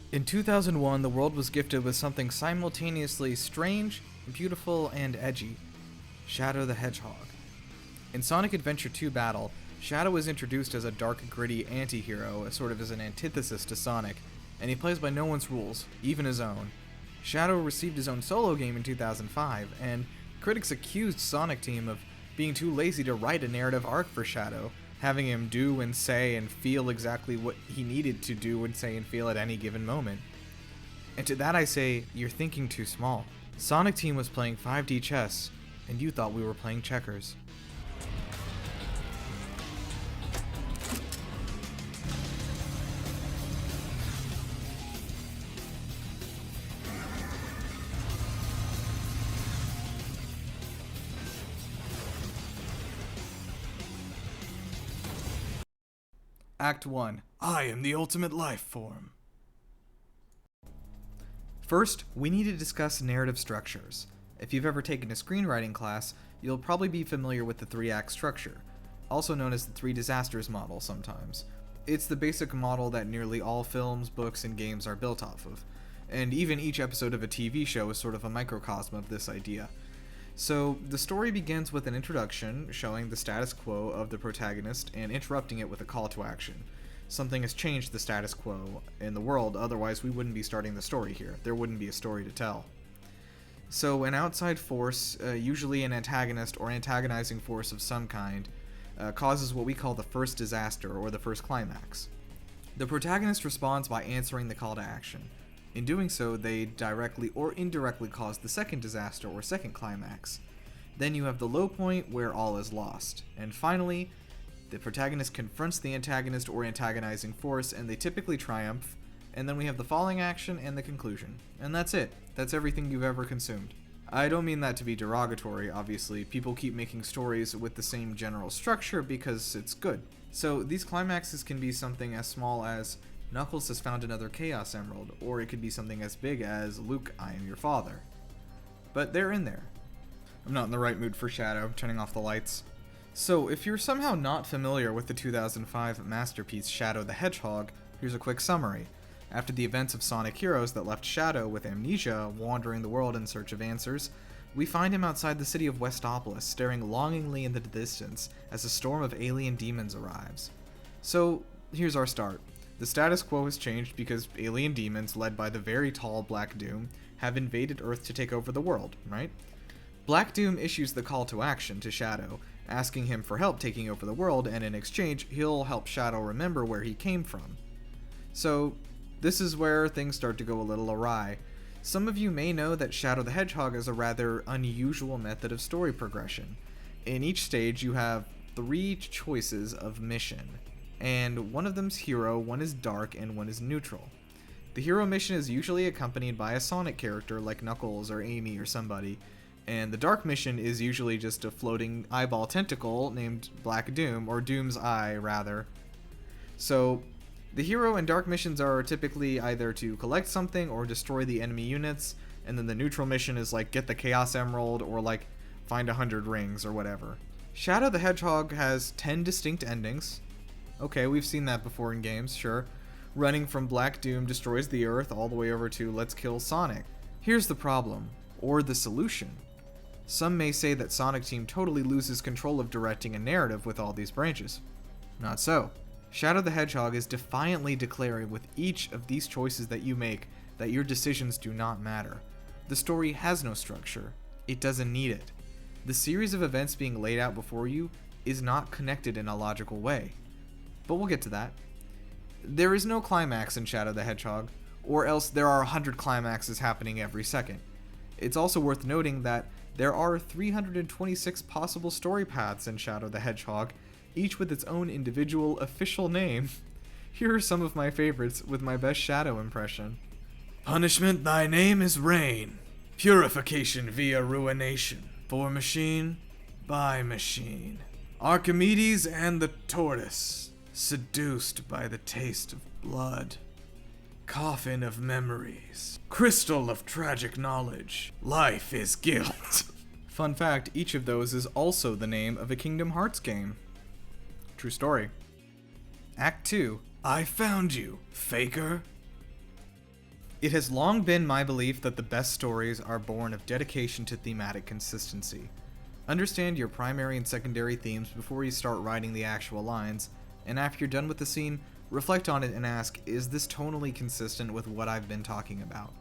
In 2001, the world was gifted with something simultaneously strange, beautiful, and edgy: Shadow the Hedgehog. In Sonic Adventure 2 Battle, Shadow is introduced as a dark, gritty anti-hero, sort of as an antithesis to Sonic, and he plays by no one's rules, even his own. Shadow received his own solo game in 2005, and critics accused Sonic Team of being too lazy to write a narrative arc for Shadow, having him do and say and feel exactly what he needed to do and say and feel at any given moment. And to that I say, you're thinking too small. Sonic Team was playing 5D chess, and you thought we were playing checkers. Act 1. I am the ultimate life form. First, we need to discuss narrative structures. If you've ever taken a screenwriting class, you'll probably be familiar with the 3-act structure, also known as the 3 disasters model sometimes. It's the basic model that nearly all films, books, and games are built off of, and even each episode of a TV show is sort of a microcosm of this idea. So, the story begins with an introduction showing the status quo of the protagonist and interrupting it with a call to action. Something has changed the status quo in the world, otherwise we wouldn't be starting the story here. There wouldn't be a story to tell. So, an outside force, usually an antagonist or antagonizing force of some kind, causes what we call the first disaster or the first climax. The protagonist responds by answering the call to action. In doing so, they directly or indirectly cause the second disaster or second climax. Then you have the low point where all is lost. And finally, the protagonist confronts the antagonist or antagonizing force, and they typically triumph. And then we have the falling action and the conclusion. And that's it. That's everything you've ever consumed. I don't mean that to be derogatory, obviously. People keep making stories with the same general structure because it's good. So these climaxes can be something as small as Knuckles has found another Chaos Emerald, or it could be something as big as Luke, I am your father. But they're in there. I'm not in the right mood for Shadow. I'm turning off the lights. So, if you're somehow not familiar with the 2005 masterpiece Shadow the Hedgehog, here's a quick summary. After the events of Sonic Heroes that left Shadow with amnesia, wandering the world in search of answers, we find him outside the city of Westopolis, staring longingly into the distance as a storm of alien demons arrives. So, here's our start. The status quo has changed because alien demons, led by the very tall Black Doom, have invaded Earth to take over the world, right? Black Doom issues the call to action to Shadow, asking him for help taking over the world, and in exchange, he'll help Shadow remember where he came from. So, this is where things start to go a little awry. Some of you may know that Shadow the Hedgehog is a rather unusual method of story progression. In each stage, you have 3 choices of mission, and one of them's hero, one is dark, and one is neutral. The hero mission is usually accompanied by a Sonic character like Knuckles or Amy or somebody, and the dark mission is usually just a floating eyeball tentacle named Black Doom, or Doom's Eye, rather. So, the hero and dark missions are typically either to collect something or destroy the enemy units, and then the neutral mission is like get the Chaos Emerald or like find 100 rings or whatever. Shadow the Hedgehog has 10 distinct endings. Okay, we've seen that before in games, sure. Running from Black Doom destroys the Earth all the way over to let's kill Sonic. Here's the problem, or the solution. Some may say that Sonic Team totally loses control of directing a narrative with all these branches. Not so. Shadow the Hedgehog is defiantly declaring with each of these choices that you make that your decisions do not matter. The story has no structure. It doesn't need it. The series of events being laid out before you is not connected in a logical way. But we'll get to that. There is no climax in Shadow the Hedgehog, or else there are 100 climaxes happening every second. It's also worth noting that there are 326 possible story paths in Shadow the Hedgehog, each with its own individual official name. Here are some of my favorites with my best Shadow impression. Punishment, thy name is Rain. Purification via ruination. For machine, by machine. Archimedes and the tortoise. Seduced by the taste of blood. Coffin of memories. Crystal of tragic knowledge. Life is guilt. Fun fact, each of those is also the name of a Kingdom Hearts game. True story. Act 2. I found you, faker. It has long been my belief that the best stories are born of dedication to thematic consistency. Understand your primary and secondary themes before you start writing the actual lines, and after you're done with the scene, reflect on it and ask, is this tonally consistent with what I've been talking about?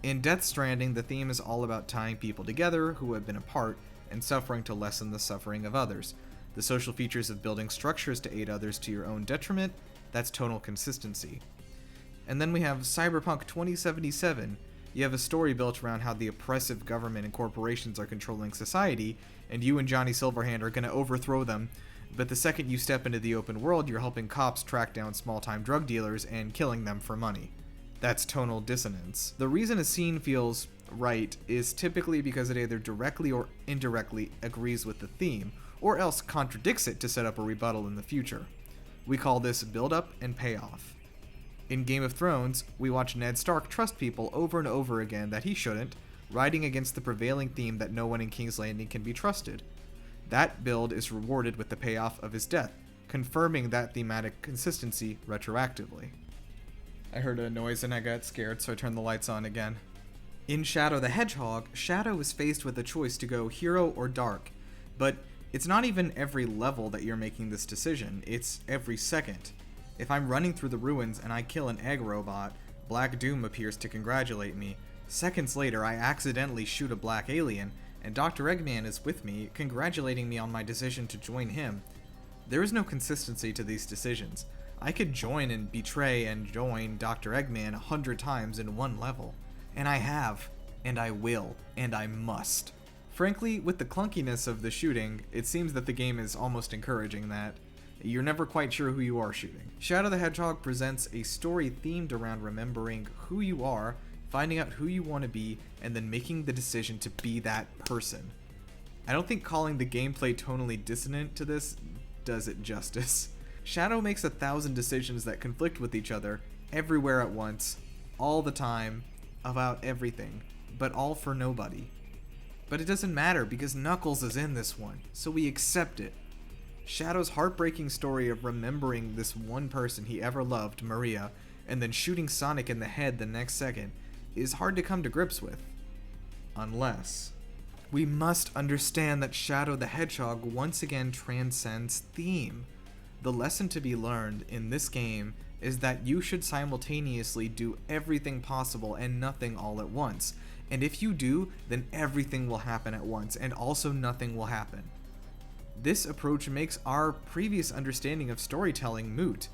In Death Stranding, the theme is all about tying people together who have been apart and suffering to lessen the suffering of others. The social features of building structures to aid others to your own detriment, that's tonal consistency. And then we have Cyberpunk 2077. You have a story built around how the oppressive government and corporations are controlling society, and you and Johnny Silverhand are going to overthrow them, but the second you step into the open world, you're helping cops track down small-time drug dealers and killing them for money. That's tonal dissonance. The reason a scene feels right is typically because it either directly or indirectly agrees with the theme, or else contradicts it to set up a rebuttal in the future. We call this build-up and payoff. In Game of Thrones, we watch Ned Stark trust people over and over again that he shouldn't, riding against the prevailing theme that no one in King's Landing can be trusted. That build is rewarded with the payoff of his death, confirming that thematic consistency retroactively. I heard a noise and I got scared, so I turned the lights on again. In Shadow the Hedgehog, Shadow is faced with a choice to go hero or dark, but it's not even every level that you're making this decision, it's every second. If I'm running through the ruins and I kill an egg robot, Black Doom appears to congratulate me. Seconds later, I accidentally shoot a black alien, and Dr. Eggman is with me, congratulating me on my decision to join him. There is no consistency to these decisions. I could join and betray and join Dr. Eggman 100 times in one level. And I have, and I will, and I must. Frankly, with the clunkiness of the shooting, it seems that the game is almost encouraging that. You're never quite sure who you are shooting. Shadow the Hedgehog presents a story themed around remembering who you are, finding out who you want to be, and then making the decision to be that person. I don't think calling the gameplay tonally dissonant to this does it justice. Shadow makes 1,000 decisions that conflict with each other, everywhere at once, all the time, about everything, but all for nobody. But it doesn't matter because Knuckles is in this one, so we accept it. Shadow's heartbreaking story of remembering this one person he ever loved, Maria, and then shooting Sonic in the head the next second, is hard to come to grips with. Unless we must understand that Shadow the Hedgehog once again transcends theme. The lesson to be learned in this game is that you should simultaneously do everything possible and nothing all at once. And if you do, then everything will happen at once, and also nothing will happen. This approach makes our previous understanding of storytelling moot.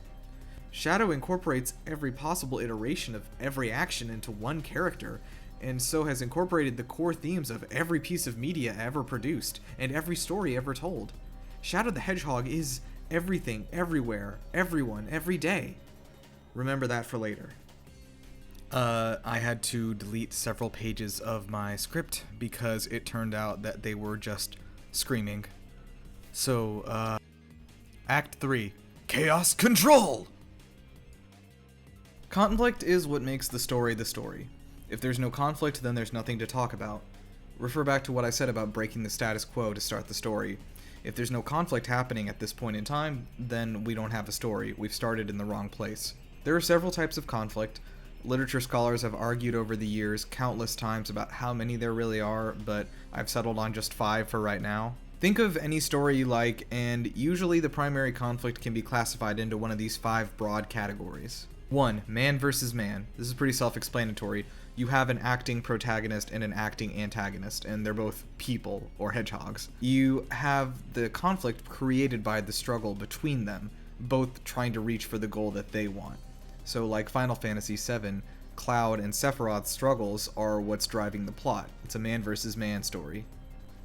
Shadow incorporates every possible iteration of every action into one character, and so has incorporated the core themes of every piece of media ever produced, and every story ever told. Shadow the Hedgehog is everything, everywhere, everyone, every day. Remember that for later. I had to delete several pages of my script because it turned out that they were just screaming. So, Act 3. Chaos Control! Conflict is what makes the story the story. If there's no conflict, then there's nothing to talk about. Refer back to what I said about breaking the status quo to start the story. If there's no conflict happening at this point in time, then we don't have a story. We've started in the wrong place. There are several types of conflict. Literature scholars have argued over the years countless times about how many there really are, but I've settled on just 5 for right now. Think of any story you like, and usually the primary conflict can be classified into one of these 5 broad categories. 1. Man versus man. This is pretty self-explanatory. You have an acting protagonist and an acting antagonist, and they're both people, or hedgehogs. You have the conflict created by the struggle between them, both trying to reach for the goal that they want. So like Final Fantasy VII, Cloud and Sephiroth's struggles are what's driving the plot. It's a man versus man story.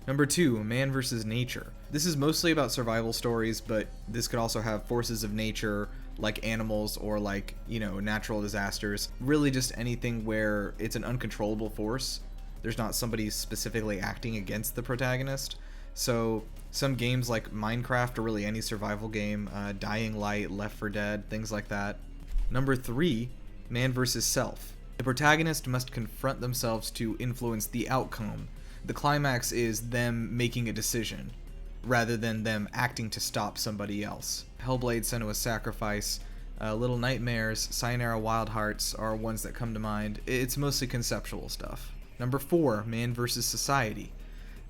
Number 2, man versus nature. This is mostly about survival stories, but this could also have forces of nature, like animals or like, natural disasters. Really just anything where it's an uncontrollable force. There's not somebody specifically acting against the protagonist. So some games like Minecraft or really any survival game, Dying Light, Left 4 Dead, things like that. Number 3, man versus self. The protagonist must confront themselves to influence the outcome. The climax is them making a decision, rather than them acting to stop somebody else. Hellblade: Senua's Sacrifice, Little Nightmares, Sayonara Wild Hearts are ones that come to mind. It's mostly conceptual stuff. Number 4, Man vs. Society.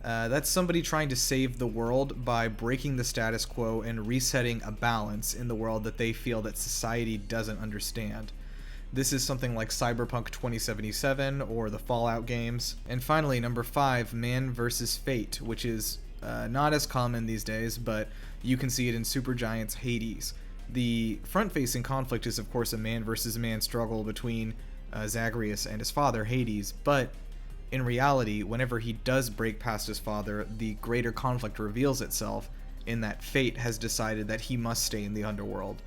That's somebody trying to save the world by breaking the status quo and resetting a balance in the world that they feel that society doesn't understand. This is something like Cyberpunk 2077 or the Fallout games. And finally, number 5, Man vs. Fate, which is not as common these days, but you can see it in Supergiant's Hades. The front-facing conflict is, of course, a man versus man struggle between Zagreus and his father, Hades, but in reality, whenever he does break past his father, the greater conflict reveals itself in that Fate has decided that he must stay in the underworld.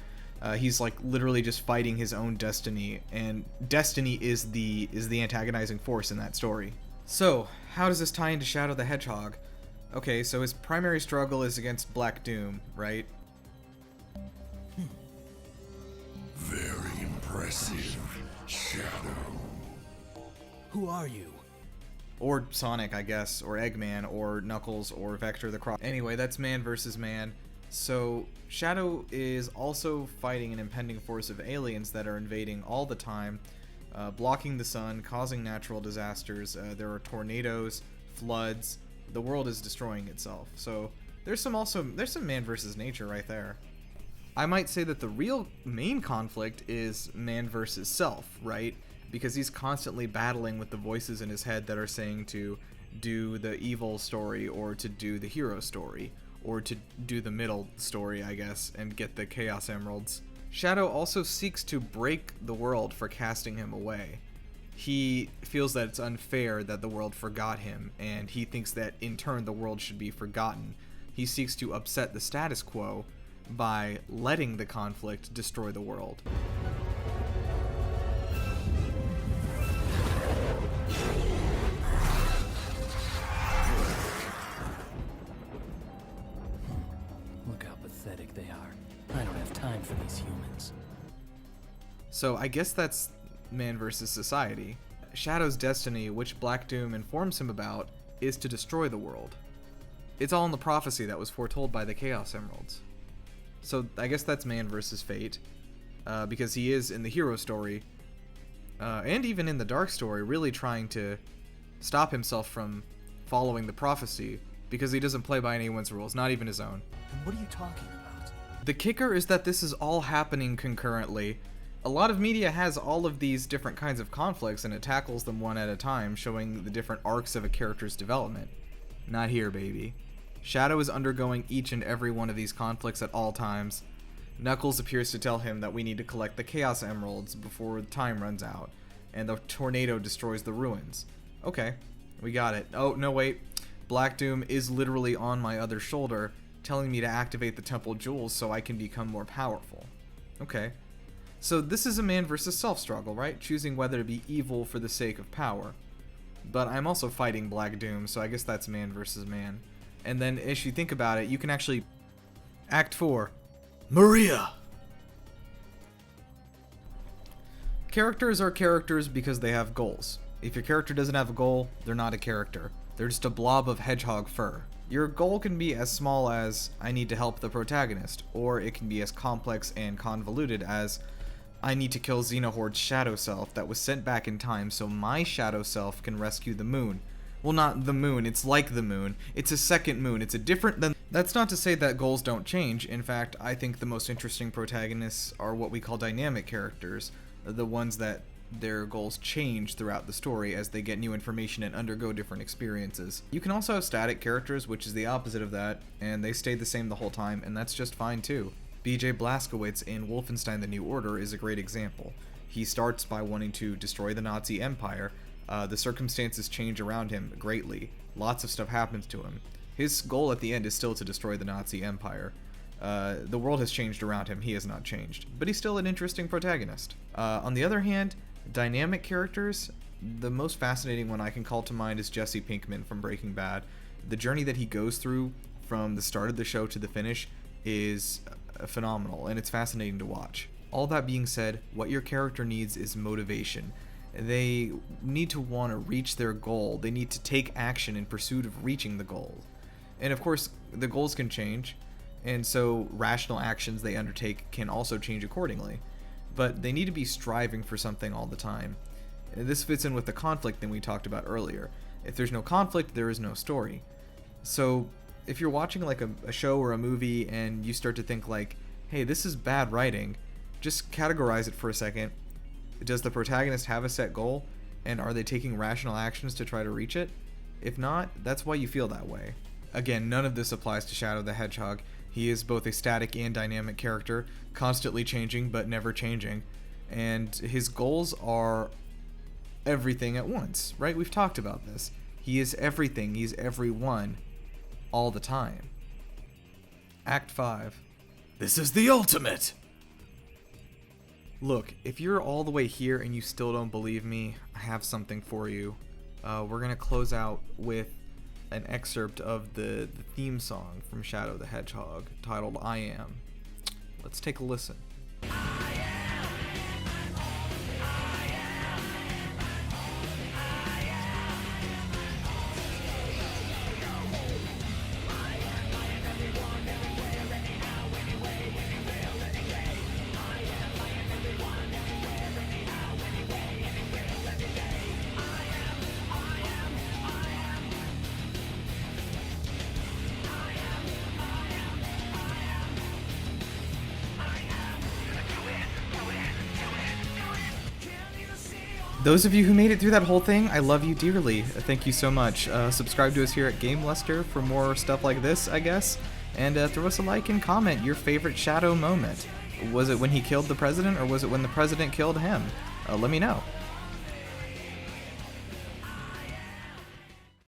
He's like literally just fighting his own destiny, and destiny is the antagonizing force in that story. So, how does this tie into Shadow the Hedgehog? Okay, so his primary struggle is against Black Doom, right? Very impressive, Shadow. Who are you? Or Sonic, I guess, or Eggman, or Knuckles, or Vector the Croc. Anyway, that's man versus man. So, Shadow is also fighting an impending force of aliens that are invading all the time, blocking the sun, causing natural disasters. There are tornadoes, floods. The world is destroying itself. So, there's some man versus nature right there. I might say that the real main conflict is man versus self, right? Because he's constantly battling with the voices in his head that are saying to do the evil story or to do the hero story or to do the middle story, I guess, and get the Chaos Emeralds. Shadow also seeks to break the world for casting him away. He feels that it's unfair that the world forgot him, and he thinks that in turn the world should be forgotten. He seeks to upset the status quo by letting the conflict destroy the world. Look how pathetic they are. I don't have time for these humans. So I guess that's man versus society. Shadow's destiny, which Black Doom informs him about, is to destroy the world. It's all in the prophecy that was foretold by the Chaos Emeralds. So I guess that's man versus fate, because he is in the hero story, and even in the dark story, really trying to stop himself from following the prophecy, because he doesn't play by anyone's rules, not even his own. And what are you talking about? The kicker is that this is all happening concurrently. A lot of media has all of these different kinds of conflicts, and it tackles them one at a time, showing the different arcs of a character's development. Not here, baby. Shadow is undergoing each and every one of these conflicts at all times. Knuckles appears to tell him that we need to collect the Chaos Emeralds before time runs out, and the tornado destroys the ruins. Okay, we got it. Oh, no, wait. Black Doom is literally on my other shoulder, telling me to activate the Temple Jewels so I can become more powerful. Okay. So this is a man versus self struggle, right? Choosing whether to be evil for the sake of power. But I'm also fighting Black Doom, so I guess that's man versus man. And then, as you think about it, you can actually... Act 4. Maria! Characters are characters because they have goals. If your character doesn't have a goal, they're not a character. They're just a blob of hedgehog fur. Your goal can be as small as, I need to help the protagonist, or it can be as complex and convoluted as, I need to kill Xenohorde's shadow self that was sent back in time so my shadow self can rescue the moon. Well, not the moon, it's like the moon. It's a second moon, it's a different than... That's not to say that goals don't change. In fact, I think the most interesting protagonists are what we call dynamic characters, the ones that their goals change throughout the story as they get new information and undergo different experiences. You can also have static characters, which is the opposite of that, and they stay the same the whole time, and that's just fine too. B.J. Blazkowicz in Wolfenstein: The New Order is a great example. He starts by wanting to destroy the Nazi Empire. The circumstances change around him greatly. Lots of stuff happens to him. His goal at the end is still to destroy the Nazi Empire. The world has changed around him, he has not changed. But he's still an interesting protagonist. On the other hand, dynamic characters, the most fascinating one I can call to mind is Jesse Pinkman from Breaking Bad. The journey that he goes through from the start of the show to the finish is phenomenal, and it's fascinating to watch. All that being said, what your character needs is motivation. They need to want to reach their goal. They need to take action in pursuit of reaching the goal. And of course, the goals can change, and so rational actions they undertake can also change accordingly. but they need to be striving for something all the time. And this fits in with the conflict thing we talked about earlier. If there's no conflict, there is no story. So if you're watching like a show or a movie and you start to think like, hey, this is bad writing, just categorize it for a second. Does the protagonist have a set goal, and are they taking rational actions to try to reach it? If not, that's why you feel that way. Again, none of this applies to Shadow the Hedgehog. He is both a static and dynamic character, constantly changing but never changing, and his goals are everything at once, right? We've talked about this. He is everything, he's everyone, all the time. Act 5. This is the ultimate! Look, if you're all the way here and you still don't believe me, I have something for you. We're gonna close out with an excerpt of the theme song from Shadow the Hedgehog, titled I Am. Let's take a listen. Those of you who made it through that whole thing, I love you dearly. Thank you so much. Subscribe to us here at GameLuster for more stuff like this, I guess. And throw us a like and comment your favorite Shadow moment. Was it when he killed the president, or was it when the president killed him? Let me know.